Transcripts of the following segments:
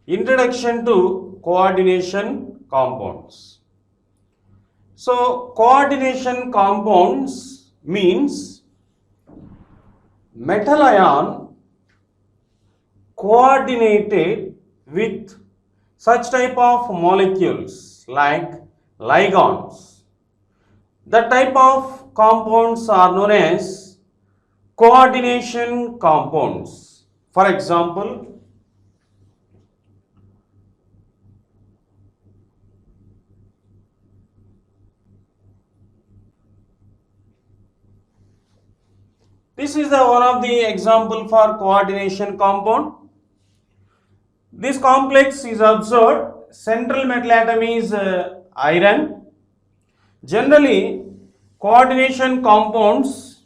Introduction to coordination compounds. So, coordination compounds means metal ion coordinated with such type of molecules like ligands. The type of compounds are known as coordination compounds. For example, this is one of the example for coordination compound. This complex is observed. Central metal atom is iron. Generally, coordination compounds,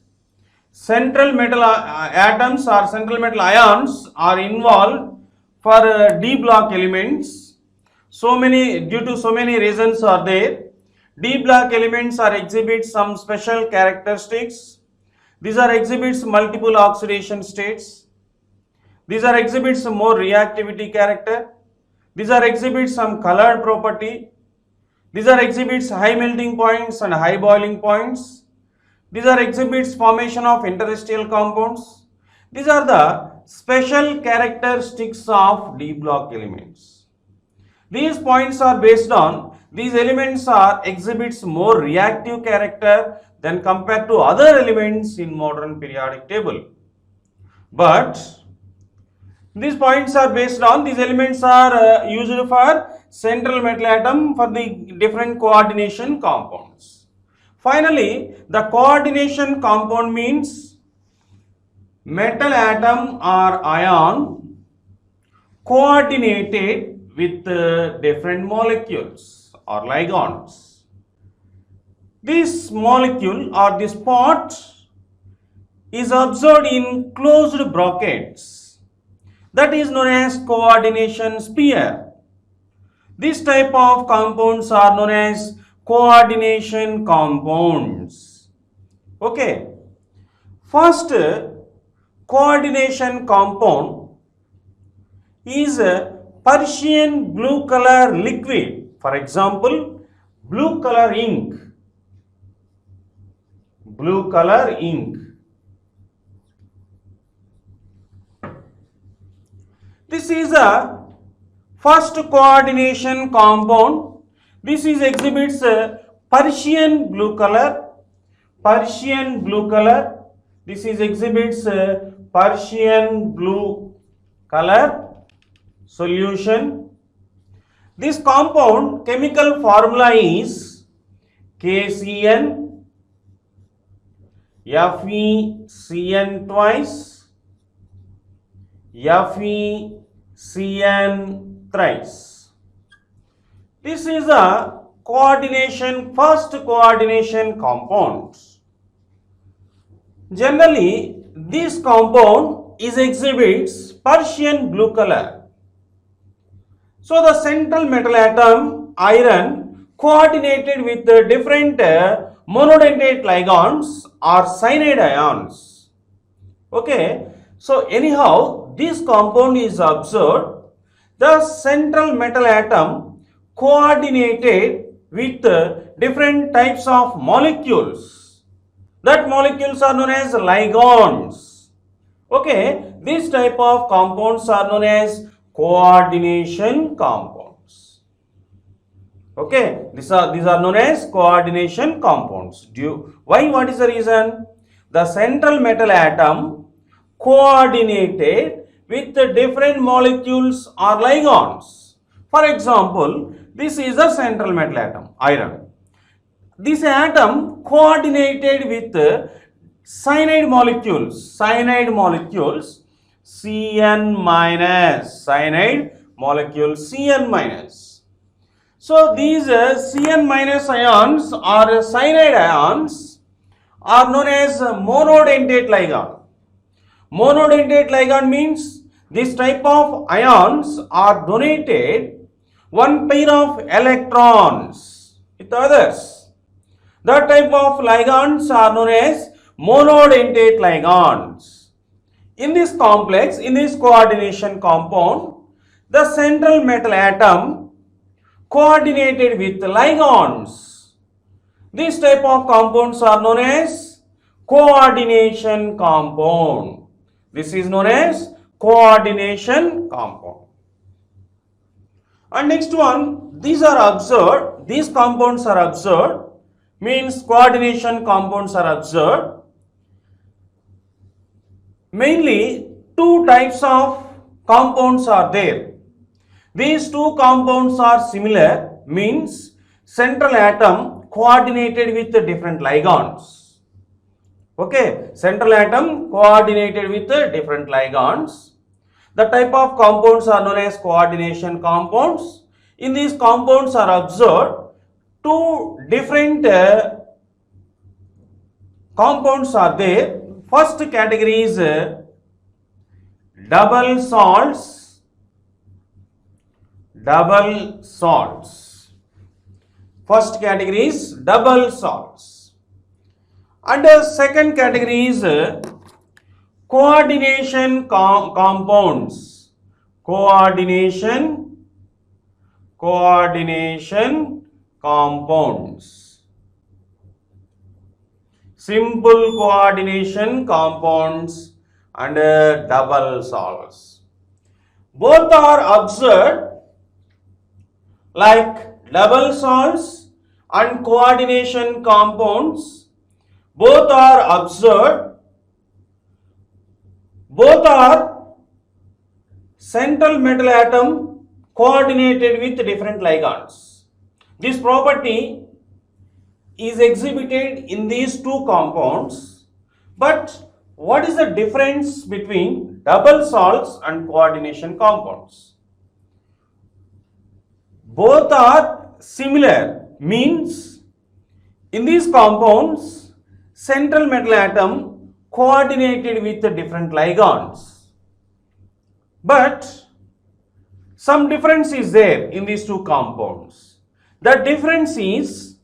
central metal atoms or central metal ions are involved for D block elements. Due to so many reasons are there. D block elements are exhibit some special characteristics. These are exhibits multiple oxidation states. These are exhibits more reactivity character. These are exhibits some colored property. These are exhibits high melting points and high boiling points. These are exhibits formation of interstitial compounds. These are the special characteristics of D block elements. These points are based on these elements are exhibits more reactive character than compared to other elements in modern periodic table. But these points are based on these elements are used for central metal atom for the different coordination compounds. Finally, the coordination compound means metal atom or ion coordinated with different molecules or ligands. This molecule or this part is observed in closed brackets. That is known as coordination sphere. This type of compounds are known as coordination compounds. Okay. First coordination compound is a Persian blue color liquid. For example, blue color ink. Blue color ink. This is a first coordination compound. This is exhibits Persian blue color. Persian blue color. This is exhibits Persian blue color solution. This compound chemical formula is KCN, FeCN twice, FeCN thrice. This is a first coordination compound. Generally, this compound is exhibits Persian blue color. So the central metal atom iron coordinated with different monodentate ligands or cyanide ions. Okay. So anyhow, this compound is observed. The central metal atom coordinated with different types of molecules. That molecules are known as ligands. Okay, this type of compounds are known as coordination compounds. Okay, these are known as coordination compounds. Why? What is the reason? The central metal atom coordinated with the different molecules or ligands. For example, this is a central metal atom, iron. This atom coordinated with cyanide molecules, Cn minus, cyanide molecule Cn minus. So these Cn minus ions or cyanide ions are known as monodentate ligand. Monodentate ligand means this type of ions are donated one pair of electrons with others. That type of ligands are known as monodentate ligands. In this complex, in this coordination compound, the central metal atom coordinated with ligands. This type of compounds are known as coordination compound. This is known as coordination compound. And next one, these compounds are observed, means coordination compounds are observed. Mainly two types of compounds are there. These two compounds are similar, means central atom coordinated with different ligands. Okay, central atom coordinated with different ligands. The type of compounds are known as coordination compounds. In these compounds are observed two different compounds are there. First category is double salts. Double salts. First category is double salts. And the second category is coordination compounds. Coordination compounds. Simple coordination compounds and double salts. Both are observed, like double salts and coordination compounds. Both are observed. Both are central metal atom coordinated with different ligands. This property is exhibited in these two compounds. But what is the difference between double salts and coordination compounds? Both are similar, means in these compounds central metal atom coordinated with the different ligands. But some difference is there in these two compounds. The difference is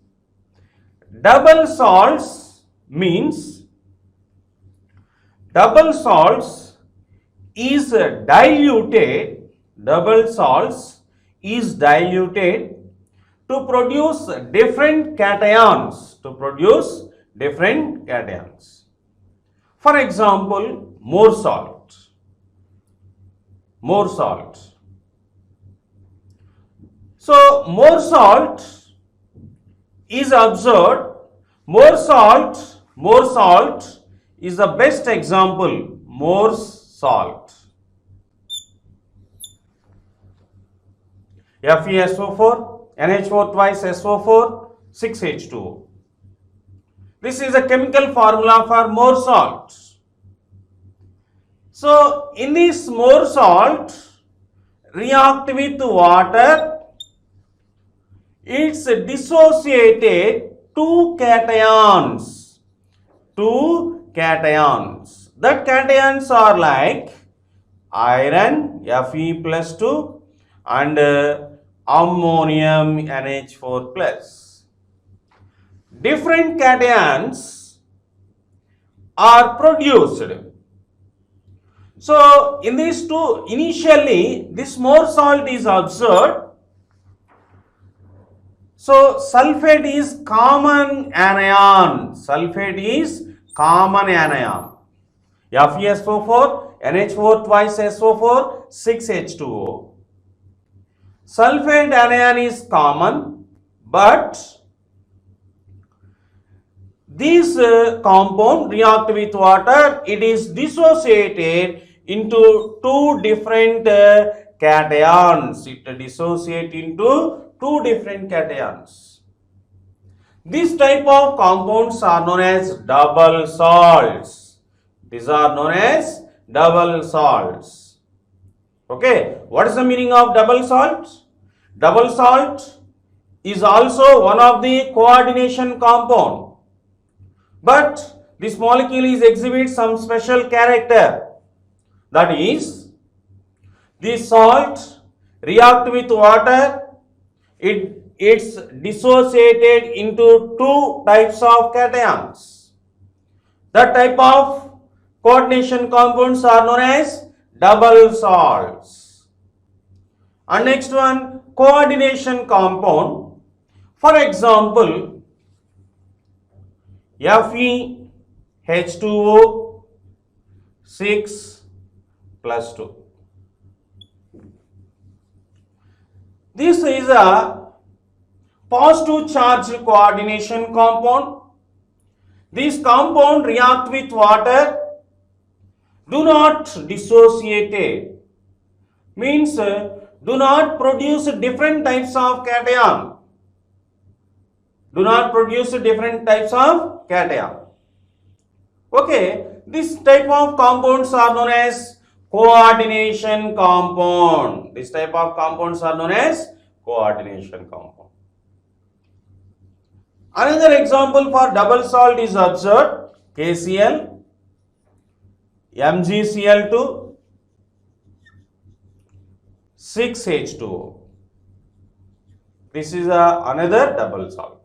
double salts means double salts is diluted. Double salts is diluted to produce different cations. For example, more salt. So, more salt is observed. More salt is the best example. More salt. FeSO4, NH4 twice SO4, 6H2O. This is a chemical formula for more salt. So, in this more salt, react with water, it's dissociated two cations. That cations are like iron Fe+2 and ammonium NH4+. Different cations are produced. So, in these two, initially this more salt is observed. So, sulfate is common anion. FeSO4, NH4 twice SO4, 6H2O. Sulfate anion is common, but this compound react with water, it is dissociated into two different cations. It dissociates into two different cations. This type of compounds are known as double salts. These are known as double salts. Okay, what is the meaning of double salt? Double salt is also one of the coordination compound. But this molecule exhibits some special character. That is, this salt react with water, it's dissociated into two types of cations. That type of coordination compounds are known as double salts. And next one, coordination compound. For example, FeH2O 6 plus 2. This is a positive charge coordination compound. This compound react with water, do not dissociate it. Means do not produce different types of cation. Do not produce different types of cation. Okay, this type of compounds are known as coordination compound. This type of compounds are known as coordination compound. Another example for double salt is observed, KCl, MgCl2, 6H2O. This is another double salt.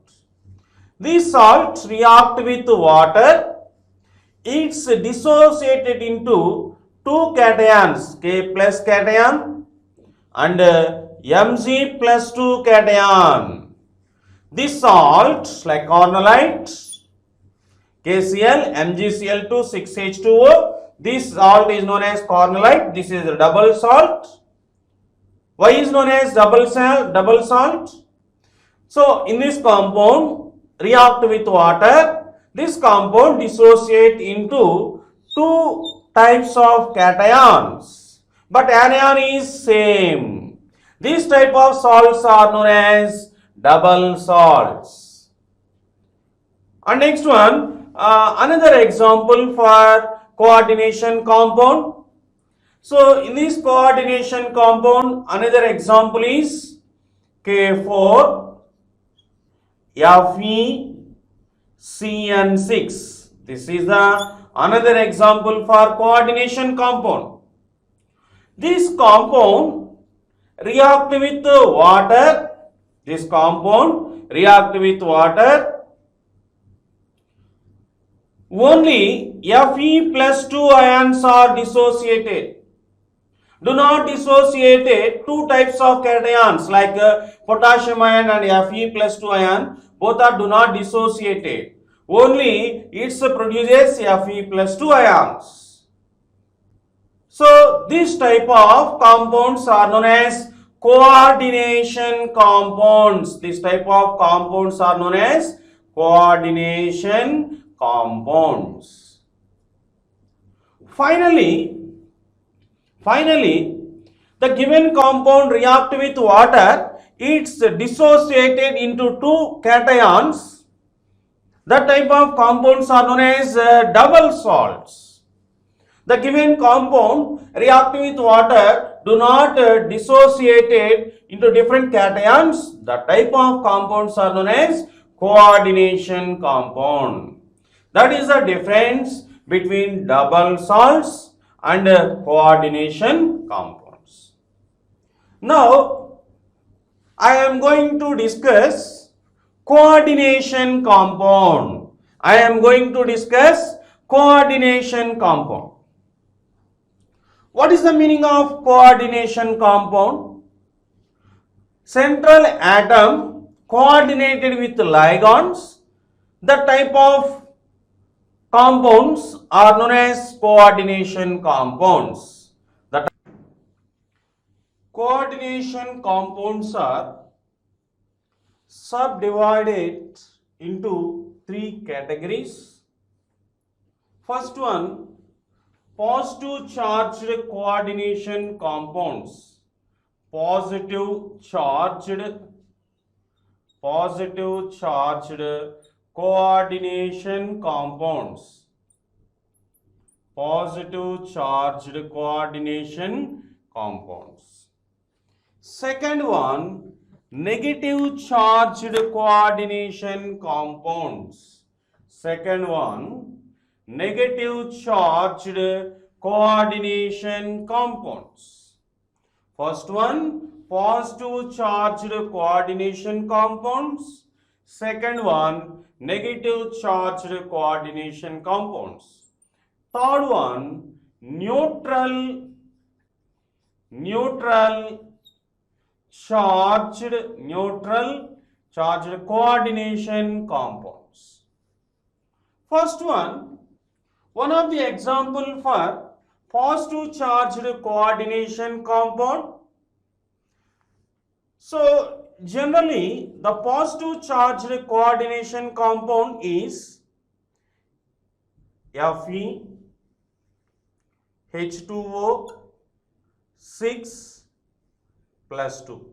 These salts react with water. It's dissociated into two cations, K plus cation and Mg plus 2 cation. This salt like cornellite, KCl, MgCl2, 6H2O. This salt is known as cornellite. This is a double salt. Why is known as double salt? So in this compound react with water. This compound dissociate into two types of cations, but anion is same. This type of salts are known as double salts. And next one, another example for coordination compound. So in this coordination compound, another example is K4 FeCN6. This is another example for coordination compound. This compound react with water. This compound react with water. Only Fe plus 2 ions are dissociated. Do not dissociate two types of cations like potassium ion and Fe plus 2 ion. Both are do not dissociated. Only it produces Fe plus 2 ions. So this type of compounds are known as coordination compounds. This type of compounds are known as coordination compounds. Finally, the given compound react with water, it's dissociated into two cations. That type of compounds are known as double salts. The given compound react with water, do not dissociate it into different cations. The type of compounds are known as coordination compound. That is the difference between double salts and coordination compounds. Now, I am going to discuss coordination compound. I am going to discuss coordination compound. What is the meaning of coordination compound? Central atom coordinated with ligands. The type of compounds are known as coordination compounds. The coordination compounds are subdivided into three categories. First one, positive charged coordination compounds. Positive charged coordination compounds. Positive charged coordination compounds. Second one, negative charged coordination compounds. Second one, negative charged coordination compounds. First one, positive charged coordination compounds. Second one, negative charged coordination compounds. Third one, neutral charged neutral charged coordination compounds. First one of the example for positive charged coordination compound. So generally the positive charged coordination compound is Fe H2O 6 plus 2.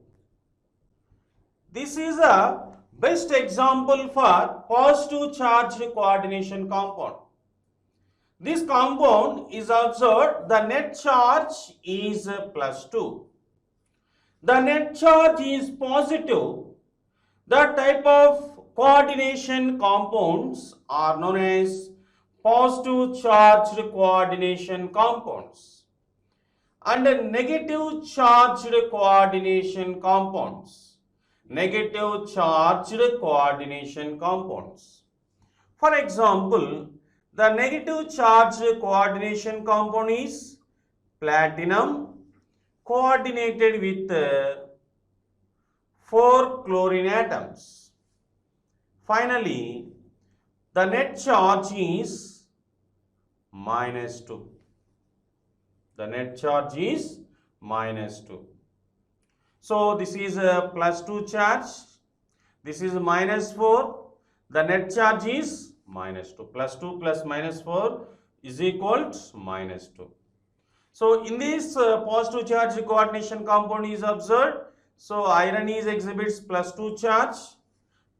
This is a best example for positive charged coordination compound. This compound is observed the net charge is plus 2. The net charge is positive. The type of coordination compounds are known as positive charged coordination compounds and negative charged coordination compounds. Negative charged coordination compounds. For example, the negative charged coordination compound is platinum coordinated with 4 chlorine atoms. Finally, the net charge is minus 2. The net charge is minus 2. So this is a plus 2 charge. This is minus 4. The net charge is minus 2. Plus 2 plus minus 4 is equal to minus 2. So in this positive charge coordination compound is observed. So iron is exhibits plus 2 charge.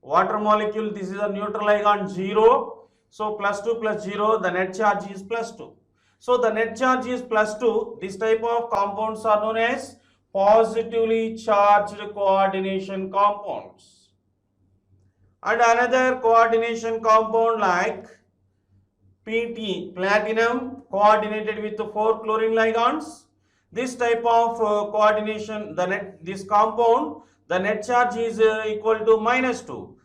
Water molecule, this is a neutral ligand 0. So plus 2 plus 0, the net charge is plus 2. So the net charge is plus 2. This type of compounds are known as positively charged coordination compounds. And another coordination compound like PT, platinum coordinated with 4 chlorine ligands. This type of coordination, this compound, the net charge is equal to minus 2.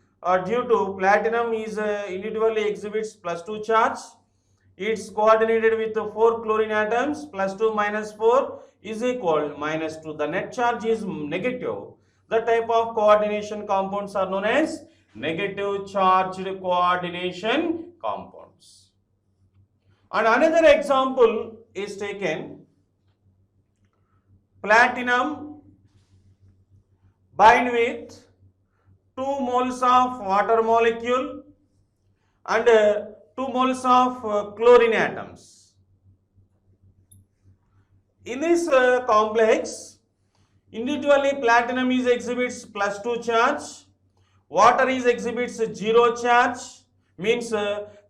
Due to platinum is individually exhibits plus 2 charge. It's coordinated with 4 chlorine atoms. Plus 2 minus 4 is equal minus 2. The net charge is negative. The type of coordination compounds are known as negative charged coordination compounds. And another example is taken, platinum bind with 2 moles of water molecule and 2 moles of chlorine atoms. In this complex, individually platinum is exhibits plus 2 charge, water is exhibits 0 charge, means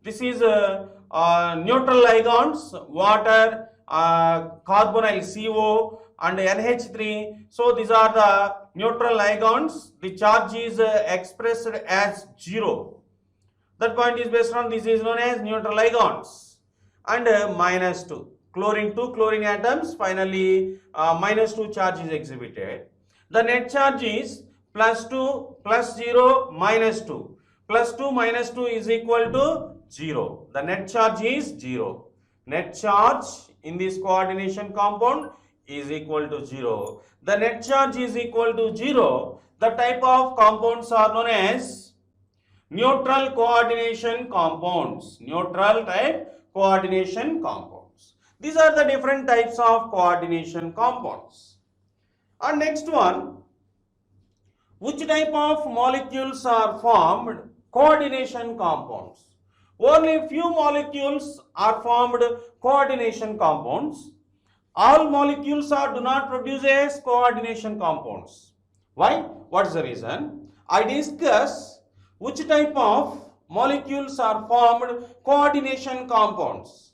this is neutral ligands, water, carbonyl CO and NH3. So these are the neutral ligands. The charge is expressed as 0. That point is based on this is known as neutral ligands. And minus 2. Chlorine 2 chlorine atoms. Finally, minus 2 charge is exhibited. The net charge is plus 2 plus 0 minus 2. Plus 2 minus 2 is equal to 0. The net charge is 0. Net charge in this coordination compound is equal to 0. The net charge is equal to 0. The type of compounds are known as neutral coordination compounds. Neutral type coordination compounds. These are the different types of coordination compounds. And next one, which type of molecules are formed coordination compounds? Only few molecules are formed coordination compounds. All molecules do not produce as coordination compounds. Why? What is the reason? I discuss which type of molecules are formed coordination compounds.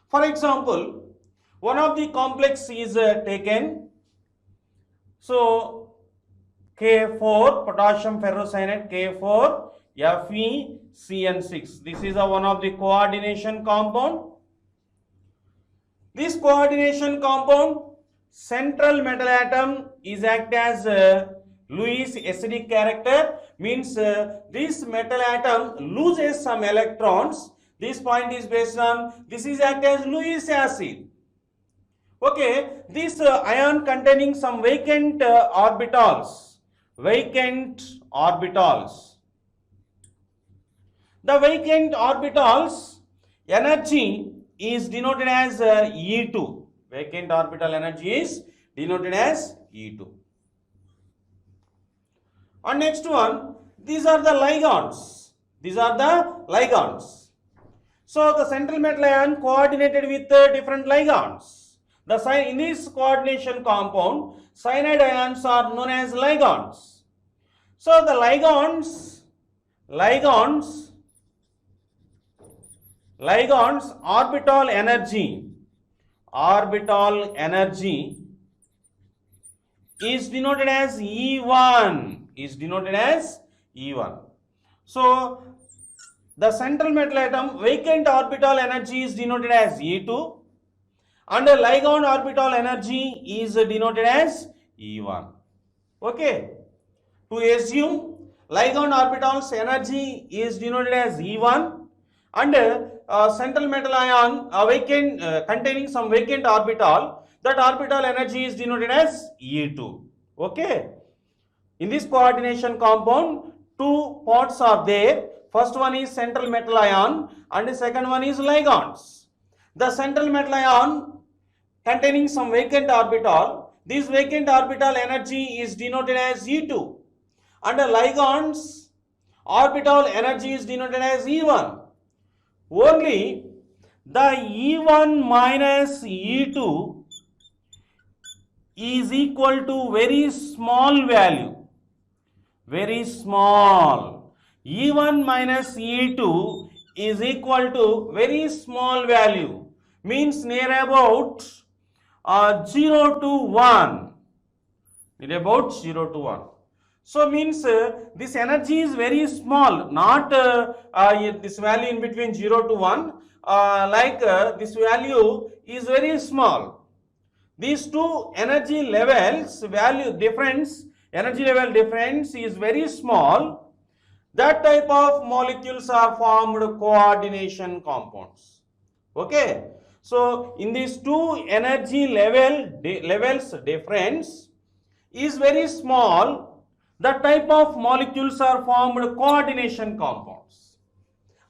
For example, one of the complex is taken. So K4 potassium ferrocyanate K4 FeCN6. This is one of the coordination compound. This coordination compound, central metal atom is act as Lewis acidic character, means this metal atom loses some electrons. This point is based on this is act as Lewis acid. Okay, this ion containing some vacant orbitals. Vacant orbitals. The vacant orbitals energy is denoted as E2. Vacant orbital energy is denoted as E2. And next one, these are the ligands. These are the ligands. So the central metal ion coordinated with different ligands. In this coordination compound, cyanide ions are known as ligands. So the ligands orbital energy is denoted as E1. So the central metal atom vacant orbital energy is denoted as E2 and the ligand orbital energy is denoted as E1. Okay. To assume ligand orbital's energy is denoted as E1 and central metal ion vacant containing some vacant orbital, that orbital energy is denoted as E2. Okay. In this coordination compound, two parts are there. First one is central metal ion and the second one is ligands. The central metal ion containing some vacant orbital, this vacant orbital energy is denoted as E2 and the ligands orbital energy is denoted as E1. Only the E1 minus E2 is equal to very small value. Very small. E1 minus E2 is equal to very small value. Means near about 0 to 1. Near about 0 to 1. So means this energy is very small, not this value in between 0 to 1, this value is very small. These two energy levels energy level difference is very small. That type of molecules are formed coordination compounds. Okay. So in these two energy levels difference is very small. That type of molecules are formed coordination compounds.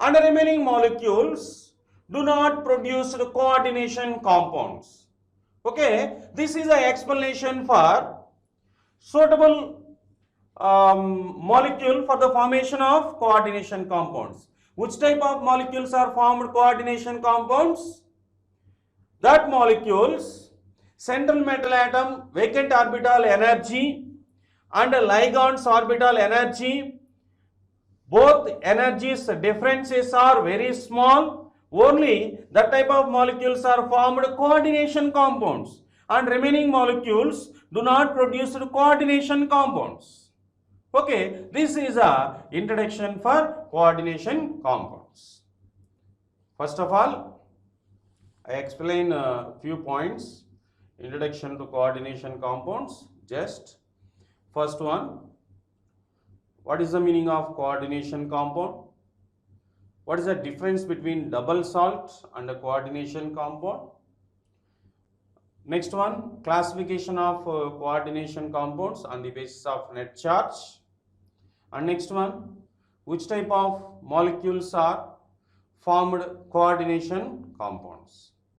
And the remaining molecules do not produce the coordination compounds. Okay, this is an explanation for suitable molecule for the formation of coordination compounds. Which type of molecules are formed coordination compounds? That molecules, central metal atom, vacant orbital energy and ligands orbital energy, both energies differences are very small. Only that type of molecules are formed coordination compounds and remaining molecules do not produce coordination compounds. Okay, this is a introduction for coordination compounds. First of all, I explain a few points. Introduction to coordination compounds. Just first one, what is the meaning of coordination compound? What is the difference between double salt and a coordination compound? Next one, classification of coordination compounds on the basis of net charge. And next one, which type of molecules are formed coordination compounds?